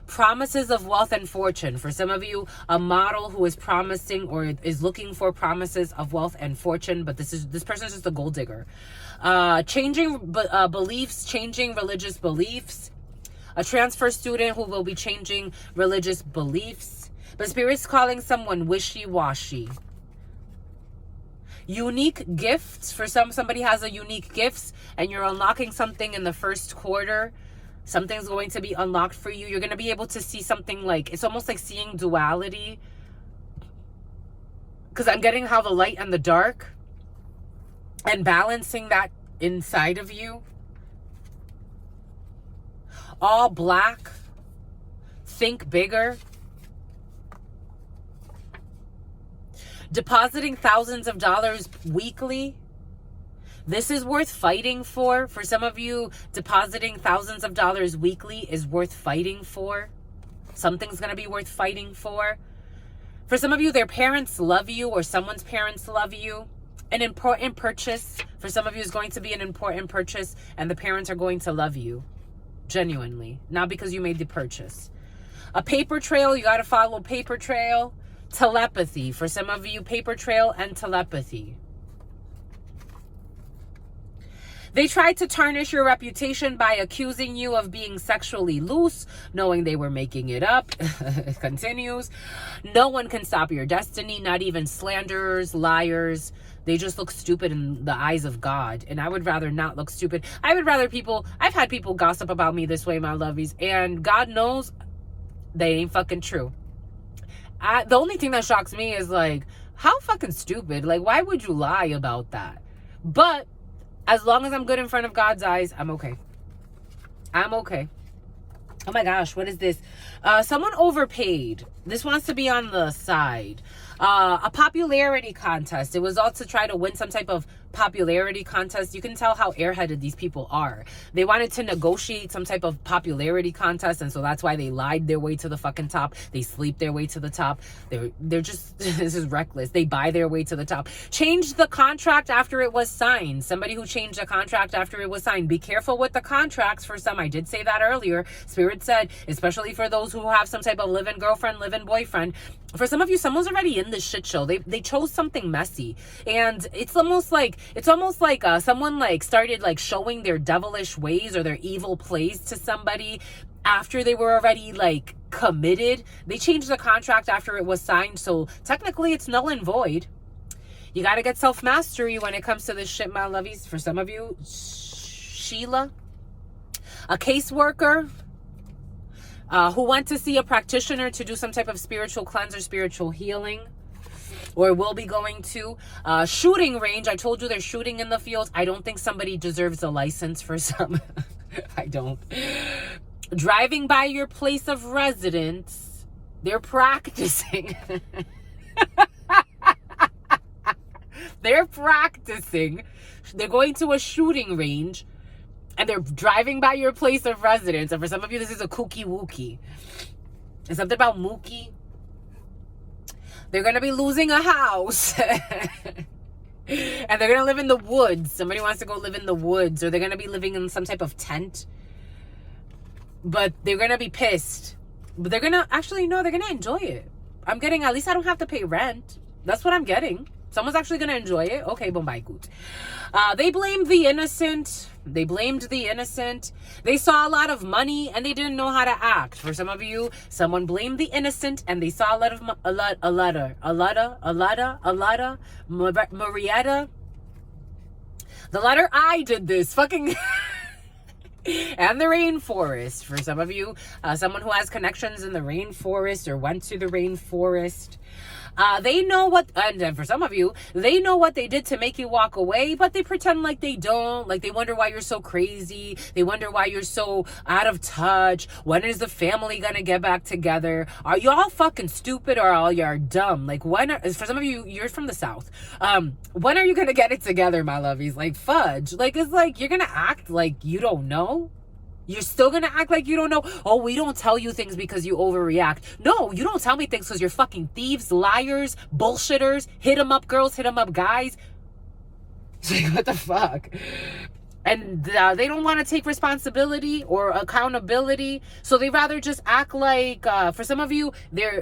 Promises of wealth and fortune. For some of you, a model who is promising or is looking for promises of wealth and fortune, but this person is just a gold digger. Changing beliefs, changing religious beliefs. A transfer student who will be changing religious beliefs. But Spirit's calling someone wishy-washy. Unique gifts. For somebody has a unique gifts and you're unlocking something in the first quarter. Something's going to be unlocked for you. You're going to be able to see something like, it's almost like seeing duality. Because I'm getting how the light and the dark and balancing that inside of you. All black. Think bigger. Depositing thousands of dollars weekly. This is worth fighting for. For some of you, depositing thousands of dollars weekly is worth fighting for. Something's going to be worth fighting for. For some of you, their parents love you or someone's parents love you. An important purchase. For some of you is going to be an important purchase and the parents are going to love you. Genuinely. Not because you made the purchase. A paper trail. You got to follow paper trail. Telepathy. For some of you, paper trail and telepathy. They tried to tarnish your reputation by accusing you of being sexually loose, knowing they were making it up. It continues. No one can stop your destiny, not even slanderers, liars. They just look stupid in the eyes of God. And I would rather not look stupid. I've had people gossip about me this way, my lovies. And God knows they ain't fucking true. The only thing that shocks me is like, how fucking stupid? Like, why would you lie about that? But as long as I'm good in front of God's eyes, I'm okay. I'm okay. Oh my gosh, what is this? Someone overpaid. This wants to be on the side. A popularity contest. It was all to try to win some type of popularity contest. You can tell how airheaded these people are. They wanted to negotiate some type of popularity contest, and so that's why they lied their way to the fucking top. They sleep their way to the top. They're just, this is reckless. They buy their way to the top. Change the contract after it was signed. Somebody who changed the contract after it was signed. Be careful with the contracts for some. I did say that earlier. Spirit said, especially for those who have some type of live-in girlfriend, live-in boyfriend. For some of you, someone's already in this shit show. They chose something messy, and it's almost like someone like started like showing their devilish ways or their evil plays to somebody after they were already like committed. They changed the contract after it was signed, so technically it's null and void. You got to get self-mastery when it comes to this shit, my lovies. For some of you, Sheila, a caseworker who went to see a practitioner to do some type of spiritual cleanse or spiritual healing, or will be going to. Shooting range. I told you they're shooting in the field. I don't think somebody deserves a license for some. I don't. Driving by your place of residence. They're practicing. They're practicing. They're going to a shooting range. And they're driving by your place of residence. And for some of you, this is a kooky wookie. It's something about Mookie. They're going to be losing a house. And they're going to live in the woods. Somebody wants to go live in the woods. Or they're going to be living in some type of tent. But they're going to be pissed. But they're going to, actually, no, they're going to enjoy it. I'm getting, at least I don't have to pay rent. That's what I'm getting. Someone's actually going to enjoy it. Okay, bombay good. They blamed the innocent. They blamed the innocent. They saw a lot of money and they didn't know how to act. For some of you, someone blamed the innocent and they saw Marietta. The letter I did this. Fucking... and the rainforest. For some of you, someone who has connections in the rainforest or went to the rainforest. They know what, and for some of you, they know what they did to make you walk away, but they pretend like they don't. Like they wonder why you're so crazy. They wonder why you're so out of touch. When is the family gonna get back together? Are y'all fucking stupid or are y'all dumb? Like for some of you, you're from the South. When are you gonna get it together, my lovies? Like fudge. Like it's like you're gonna act like you don't know. You're still going to act like you don't know. Oh, we don't tell you things because you overreact. No, you don't tell me things because you're fucking thieves, liars, bullshitters, hit 'em up girls, hit 'em up guys. Like, what the fuck? And they don't want to take responsibility or accountability. So they rather just act like, for some of you,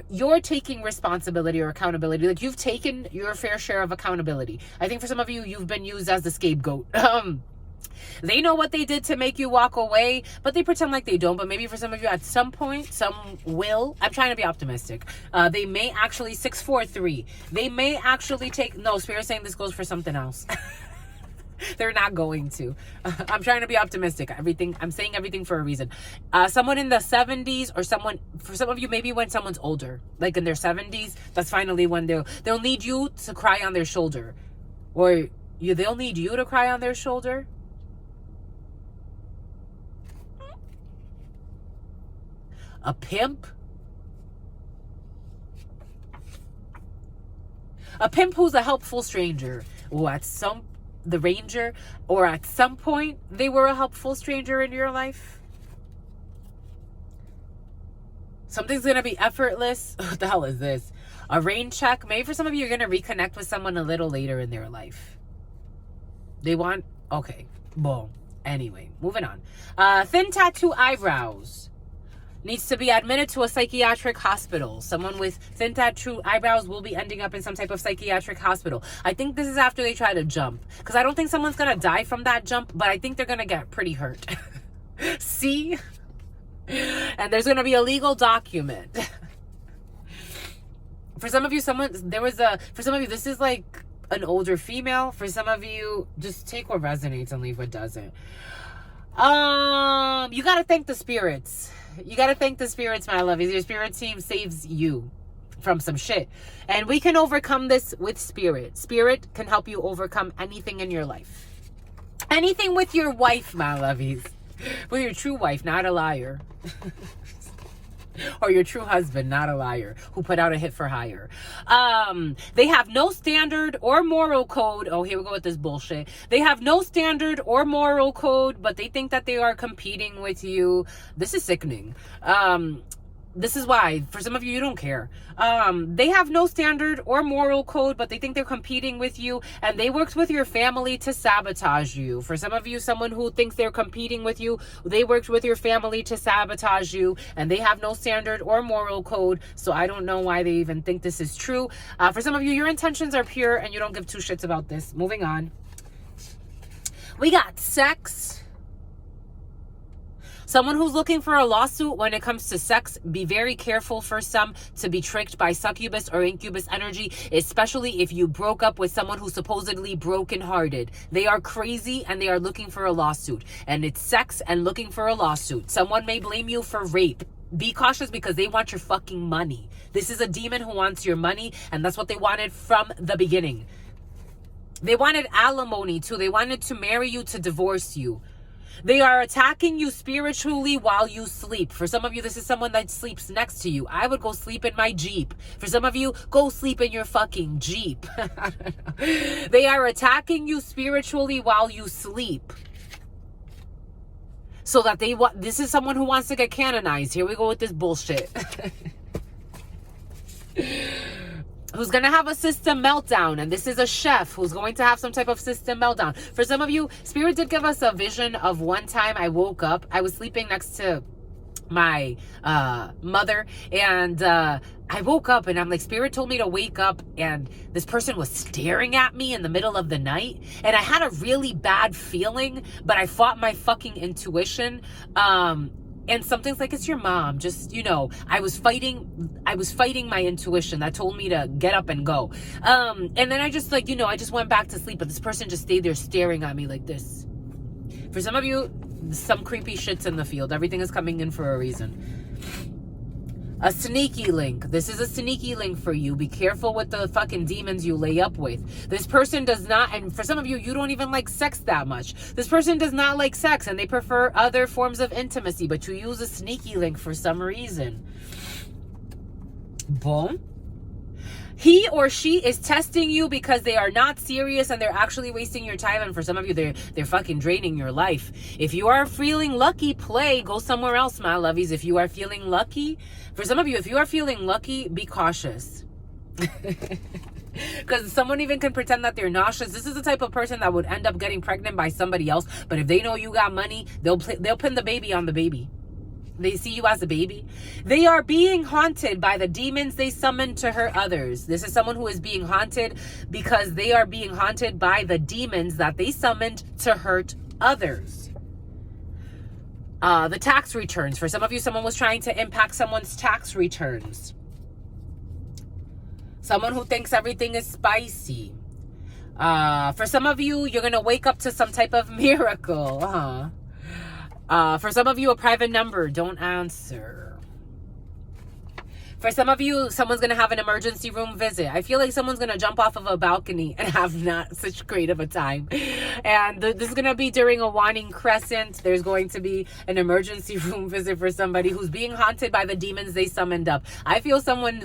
you're taking responsibility or accountability. Like you've taken your fair share of accountability. I think for some of you, you've been used as the scapegoat. They know what they did to make you walk away, but they pretend like they don't. But maybe for some of you at some point, some will. I'm trying to be optimistic. They may actually, 643. They may actually take, no, Spirit's saying this goes for something else. They're not going to. I'm trying to be optimistic. I'm saying everything for a reason. Someone in the 70s, or someone, for some of you, maybe when someone's older, like in their 70s, that's finally when they'll need you to cry on their shoulder. Or they'll need you to cry on their shoulder. A pimp? A pimp who's a helpful stranger. Or the ranger, or at some point they were a helpful stranger in your life. Something's gonna be effortless. What the hell is this? A rain check. Maybe for some of you, you're gonna reconnect with someone a little later in their life. Okay, boom. Anyway, moving on. Thin tattoo eyebrows. Needs to be admitted to a psychiatric hospital. Someone with thin tattoo eyebrows will be ending up in some type of psychiatric hospital. I think this is after they try to jump. Because I don't think someone's going to die from that jump, but I think they're going to get pretty hurt. See? And there's going to be a legal document. For some of you, this is like an older female. For some of you, just take what resonates and leave what doesn't. You got to thank the spirits. You got to thank the spirits, my lovies. Your spirit team saves you from some shit. And we can overcome this with spirit. Spirit can help you overcome anything in your life. Anything with your wife, my lovies. With your true wife, not a liar. Or your true husband, not a liar, who put out a hit for hire. They have no standard or moral code. Oh, here we go with this bullshit. They have no standard or moral code, but they think that they are competing with you. This is sickening. This is why, for some of you, you don't care. They have no standard or moral code, but they think they're competing with you, and they worked with your family to sabotage you. For some of you, someone who thinks they're competing with you, they worked with your family to sabotage you, and they have no standard or moral code, so I don't know why they even think this is true. For some of you, your intentions are pure, and you don't give two shits about this. Moving on. We got sex. Someone who's looking for a lawsuit when it comes to sex, be very careful for some to be tricked by succubus or incubus energy, especially if you broke up with someone who's supposedly brokenhearted. They are crazy and they are looking for a lawsuit. And it's sex and looking for a lawsuit. Someone may blame you for rape. Be cautious because they want your fucking money. This is a demon who wants your money, and that's what they wanted from the beginning. They wanted alimony too. They wanted to marry you, to divorce you. They are attacking you spiritually while you sleep. For some of you, this is someone that sleeps next to you. I would go sleep in my Jeep. For some of you, go sleep in your fucking Jeep. They are attacking you spiritually while you sleep. So that this is someone who wants to get canonized. Here we go with this bullshit. Who's going to have a system meltdown. And this is a chef who's going to have some type of system meltdown. For some of you, Spirit did give us a vision of one time I woke up. I was sleeping next to my mother. And I woke up and I'm like, Spirit told me to wake up. And this person was staring at me in the middle of the night. And I had a really bad feeling. But I fought my fucking intuition. And something's like, it's your mom. Just, I was fighting my intuition that told me to get up and go. And then I just I just went back to sleep. But this person just stayed there staring at me like this. For some of you, some creepy shit's in the field. Everything is coming in for a reason. A sneaky link. This is a sneaky link for you. Be careful with the fucking demons you lay up with. This person does not, and for some of you, you don't even like sex that much. This person does not like sex and they prefer other forms of intimacy, but you use a sneaky link for some reason. Boom. He or she is testing you because they are not serious and they're actually wasting your time. And for some of you, they're fucking draining your life. If you are feeling lucky, go somewhere else, my lovies. If you are feeling lucky, for some of you, if you are feeling lucky, be cautious. Because someone even can pretend that they're nauseous. This is the type of person that would end up getting pregnant by somebody else. But if they know you got money, they'll pin the baby on the baby. They see you as a baby. They are being haunted by the demons they summoned to hurt others. This is someone who is being haunted because they are being haunted by the demons that they summoned to hurt others. The tax returns. For some of you, someone was trying to impact someone's tax returns. Someone who thinks everything is spicy. For some of you, you're going to wake up to some type of miracle. For some of you, a private number, don't answer. For some of you, someone's going to have an emergency room visit. I feel like someone's going to jump off of a balcony and have not such great of a time. And this is going to be during a waning crescent. There's going to be an emergency room visit for somebody who's being haunted by the demons they summoned up. I feel someone,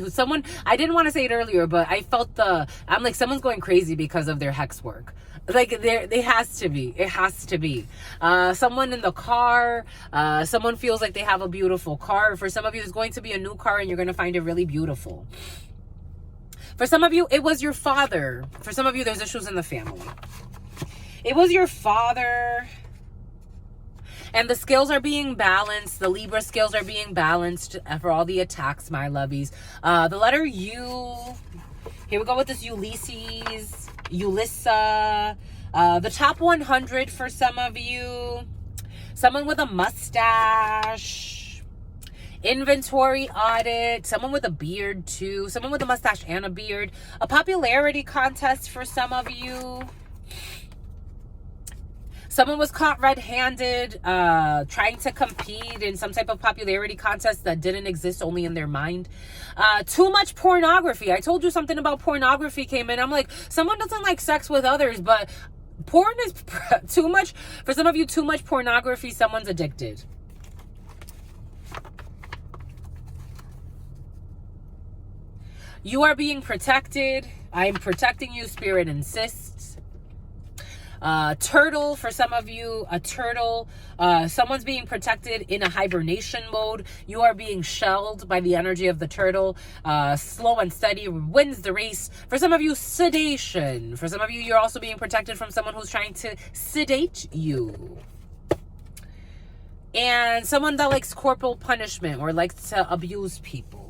I didn't want to say it earlier, but I felt I'm like, someone's going crazy because of their hex work. Like, it has to be. It has to be. Someone in the car. Someone feels like they have a beautiful car. For some of you, there's going to be a new car and you're going to find it really beautiful. For some of you, it was your father. For some of you, there's issues in the family. It was your father. And the scales are being balanced. The Libra scales are being balanced for all the attacks, my lovies. The letter U. Here we go with this Ulysses. Ulyssa, the top 100 for some of you, someone with a mustache, inventory audit, someone with a beard too, someone with a mustache and a beard, a popularity contest for some of you. Someone was caught red-handed, trying to compete in some type of popularity contest that didn't exist, only in their mind. Too much pornography. I told you something about pornography came in. I'm like, someone doesn't like sex with others, but porn is too much. For some of you, too much pornography, someone's addicted. You are being protected. I am protecting you, Spirit insists. Turtle, for some of you, a turtle. Someone's being protected in a hibernation mode. You are being shelled by the energy of the turtle. Slow and steady wins the race. For some of you, sedation. For some of you, you're also being protected from someone who's trying to sedate you. And someone that likes corporal punishment or likes to abuse people.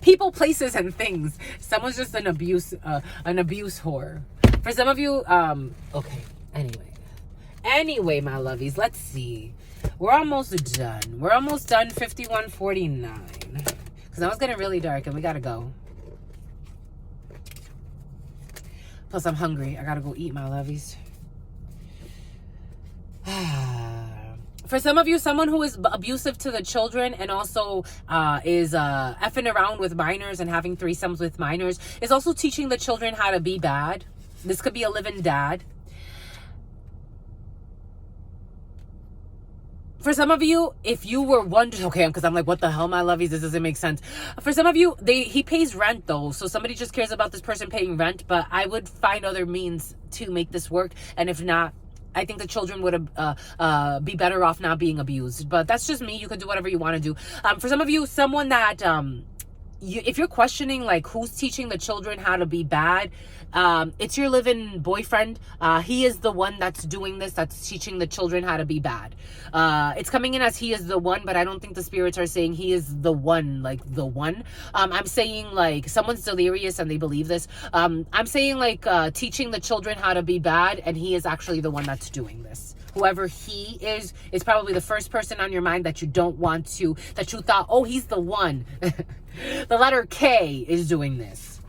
People, places, and things. Someone's just an abuse whore. For some of you, okay, anyway, my lovies, let's see. We're almost done. 51:49. Because now it's getting really dark and we gotta go. Plus, I'm hungry. I gotta go eat, my lovies. For some of you, someone who is abusive to the children and also is effing around with minors and having threesomes with minors is also teaching the children how to be bad. This could be a living dad. For some of you, if you were wondering, okay, because I'm like, what the hell, my lovies? This doesn't make sense. For some of you, he pays rent though. So somebody just cares about this person paying rent, but I would find other means to make this work. And if not, I think the children would be better off not being abused. But that's just me. You can do whatever you want to do. For some of you, someone that, if you're questioning, like, who's teaching the children how to be bad, it's your living boyfriend. He is the one that's doing this, that's teaching the children how to be bad. It's coming in as he is the one, but I don't think the spirits are saying he is the one, like the one. I'm saying, like, someone's delirious and they believe this. I'm saying, like, teaching the children how to be bad, and he is actually the one that's doing this. Whoever he is probably the first person on your mind that you don't want to, that you thought, oh, he's the one. The letter K is doing this.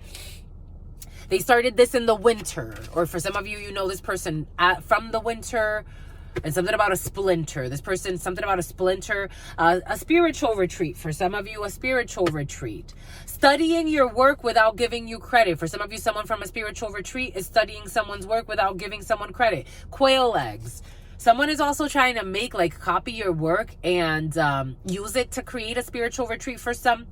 They started this in the winter, or for some of you, you know this person from the winter, and something about a splinter. This person, something about a splinter, a spiritual retreat. For some of you, a spiritual retreat. Studying your work without giving you credit. For some of you, someone from a spiritual retreat is studying someone's work without giving someone credit. Quail eggs. Someone is also trying to make, like, copy your work and use it to create a spiritual retreat for some.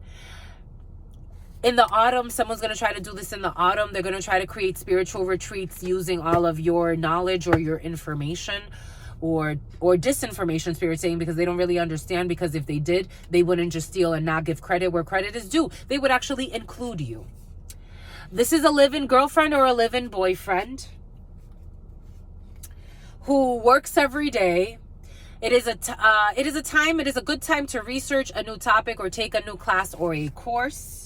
In the autumn, someone's going to try to do this in the autumn. They're going to try to create spiritual retreats using all of your knowledge or your information or disinformation, Spirit saying, because they don't really understand, because if they did, they wouldn't just steal and not give credit where credit is due. They would actually include you. This is a live-in girlfriend or a live-in boyfriend who works every day. It is a good time to research a new topic or take a new class or a course.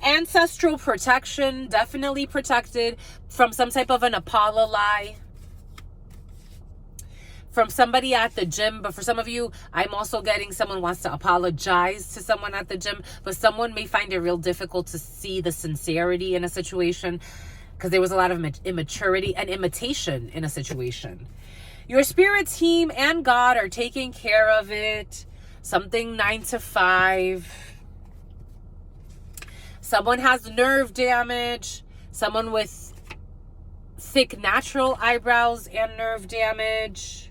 Ancestral protection, definitely protected from some type of an Apollo lie. From somebody at the gym. But for some of you, I'm also getting someone wants to apologize to someone at the gym. But someone may find it real difficult to see the sincerity in a situation because there was a lot of immaturity and imitation in a situation. Your spirit team and God are taking care of it. Something 9 to 5. Someone has nerve damage. Someone with thick natural eyebrows and nerve damage.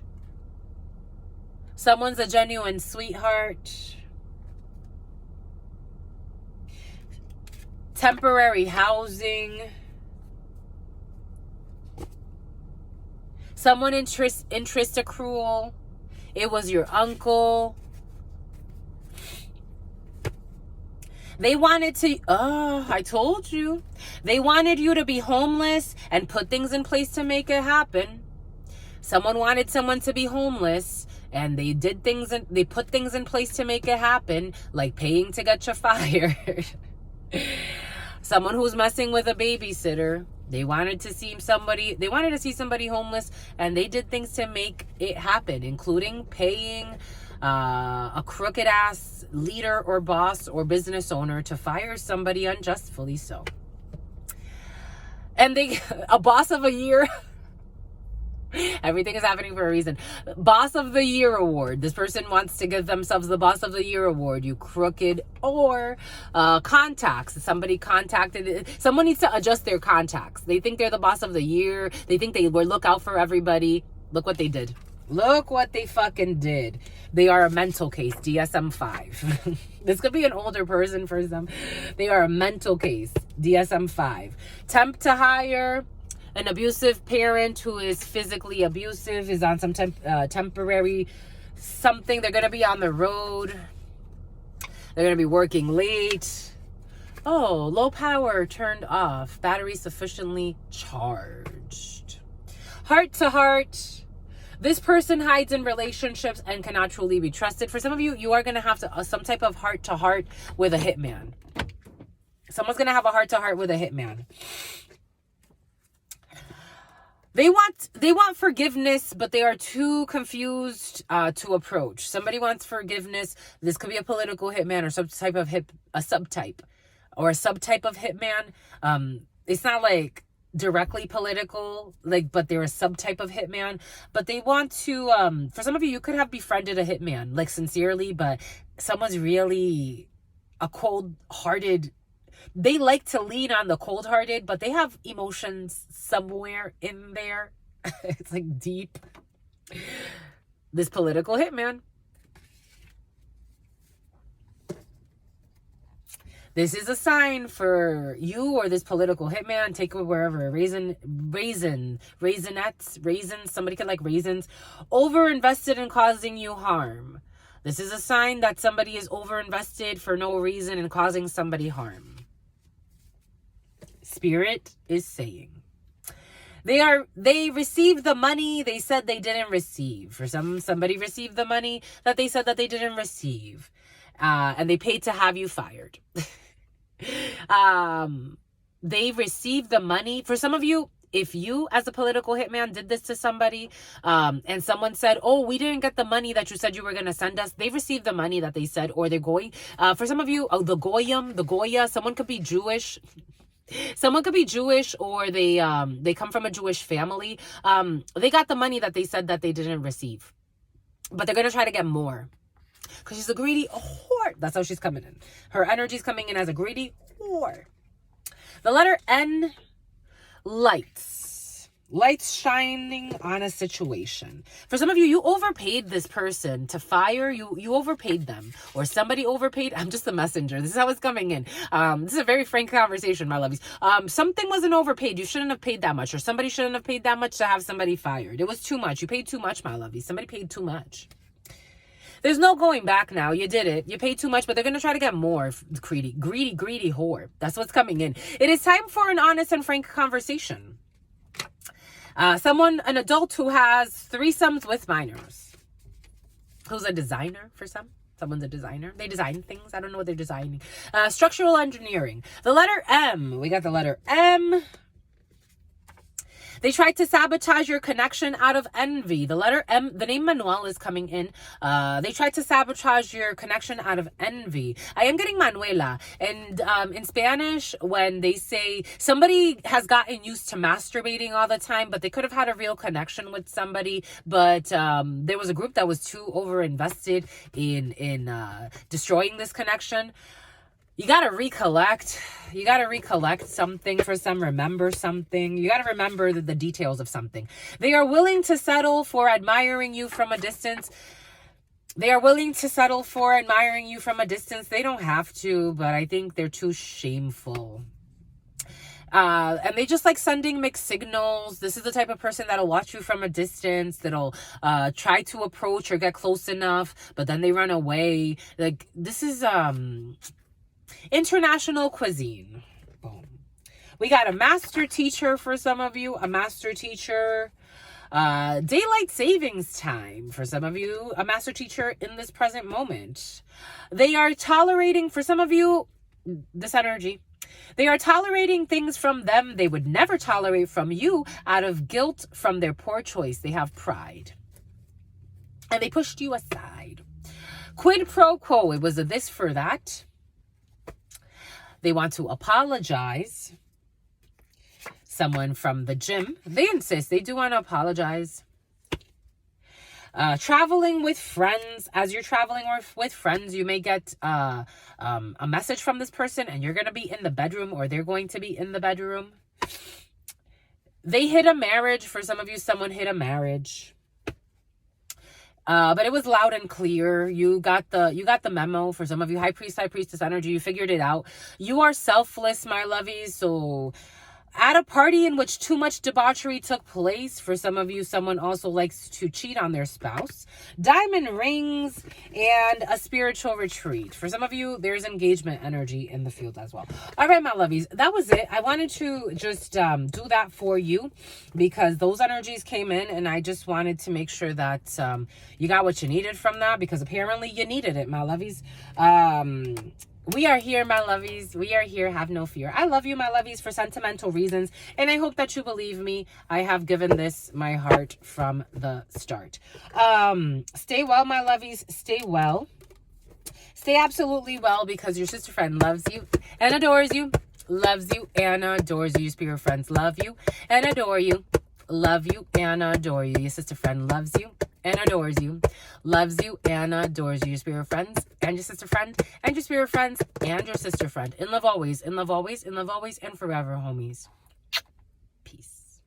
Someone's a genuine sweetheart. Temporary housing. Someone interest accrual. It was your uncle. They wanted to, I told you. They wanted you to be homeless and put things in place to make it happen. Someone wanted someone to be homeless and they did things and they put things in place to make it happen, like paying to get you fired. Someone who's messing with a babysitter. They wanted to see somebody homeless, and they did things to make it happen, including paying a crooked ass leader or boss or business owner to fire somebody unjustly so. And a boss of a year. Everything is happening for a reason. Boss of the Year award. This person wants to give themselves the Boss of the Year award. You crooked. Or contacts. Somebody contacted. Someone needs to adjust their contacts. They think they're the Boss of the Year. They think they will look out for everybody. Look what they did. Look what they fucking did. They are a mental case. DSM-5. This could be an older person for some. They are a mental case. DSM-5. Temp to hire. An abusive parent who is physically abusive is on some temporary something. They're going to be on the road. They're going to be working late. Oh, low power turned off. Battery sufficiently charged. Heart to heart. This person hides in relationships and cannot truly be trusted. For some of you, you are going to have some type of heart to heart with a hitman. Someone's going to have a heart to heart with a hitman. They want forgiveness, but they are too confused to approach. Somebody wants forgiveness. This could be a political hitman or a subtype of hitman. It's not like directly political, but they're a subtype of hitman. But they want to. For some of you, you could have befriended a hitman, sincerely, but someone's really a cold-hearted. They like to lean on the cold-hearted, but they have emotions somewhere in there. It's deep. This political hitman. This is a sign for you or this political hitman. Take it wherever. Raisins. Somebody could like raisins. Over-invested in causing you harm. This is a sign that somebody is over-invested for no reason and causing somebody harm. Spirit is saying they received the money they said they didn't receive. For somebody received the money that they said that they didn't receive, and they paid to have you fired. They received the money. For some of you, if you as a political hitman did this to somebody, and someone said, oh, we didn't get the money that you said you were going to send us, they received the money that they said, or they're going, for some of you, the Goya, someone could be Jewish. Someone could be Jewish, or they come from a Jewish family. They got the money that they said that they didn't receive, but they're going to try to get more because she's a greedy whore. That's how she's coming in. Her energy's coming in as a greedy whore. The letter N, lights shining on a situation. For some of you, you overpaid this person to fire. You overpaid them, or somebody overpaid. I'm just the messenger. This is how it's coming in. This is a very frank conversation, my lovies. Something wasn't overpaid. You shouldn't have paid that much, or somebody shouldn't have paid that much to have somebody fired. It was too much. You paid too much, my lovies. Somebody paid too much. There's no going back now. You did it. You paid too much, but they're going to try to get more. Greedy whore. That's what's coming in. It is time for an honest and frank conversation. An adult who has threesomes with minors. Who's a designer for some. Someone's a designer. They design things. I don't know what they're designing. Structural engineering. The letter M. We got the letter M. They tried to sabotage your connection out of envy. The letter M, the name Manuel is coming in. They tried to sabotage your connection out of envy. I am getting Manuela. And in Spanish, when they say somebody has gotten used to masturbating all the time, but they could have had a real connection with somebody, but there was a group that was too over-invested in destroying this connection. You got to recollect. You got to recollect something for some, remember something. You got to remember the details of something. They are willing to settle for admiring you from a distance. They are willing to settle for admiring you from a distance. They don't have to, but I think they're too shameful. And they just like sending mixed signals. This is the type of person that'll watch you from a distance, that'll try to approach or get close enough, but then they run away. Like, this is international cuisine. Boom. We got a master teacher for some of you, a master teacher. Daylight savings time for some of you, a master teacher in this present moment. They are tolerating, for some of you, this energy. They are tolerating things from them they would never tolerate from you out of guilt from their poor choice. They have pride. And they pushed you aside. Quid pro quo. It was a this for that. They want to apologize. Someone from the gym. They insist. They do want to apologize. Traveling with friends. As you're traveling with friends, you may get a message from this person and you're going to be in the bedroom, or they're going to be in the bedroom. They hit a marriage. For some of you, someone hit a marriage. But it was loud and clear. You got the memo. For some of you, high priest, high priestess energy, you figured it out. You are selfless, my lovies. So at a party in which too much debauchery took place, for some of you, someone also likes to cheat on their spouse. Diamond rings and a spiritual retreat. For some of you, there's engagement energy in the field as well. All right, my lovies, that was it. I wanted to just do that for you because those energies came in, and I just wanted to make sure that you got what you needed from that, because apparently you needed it, my lovies. We are here, my lovies. We are here. Have no fear. I love you, my lovies, for sentimental reasons. And I hope that you believe me. I have given this my heart from the start. Stay well, my lovies. Stay well. Stay absolutely well, because your sister friend loves you and adores you. Loves you and adores you. Your spirit friends love you and adore you. Love you and adore you. Your sister friend loves you and adores you. Loves you and adores you. Your spirit friends and your sister friend and your spirit friends and your sister friend. In love always, in love always, in love always, and forever, homies. Peace.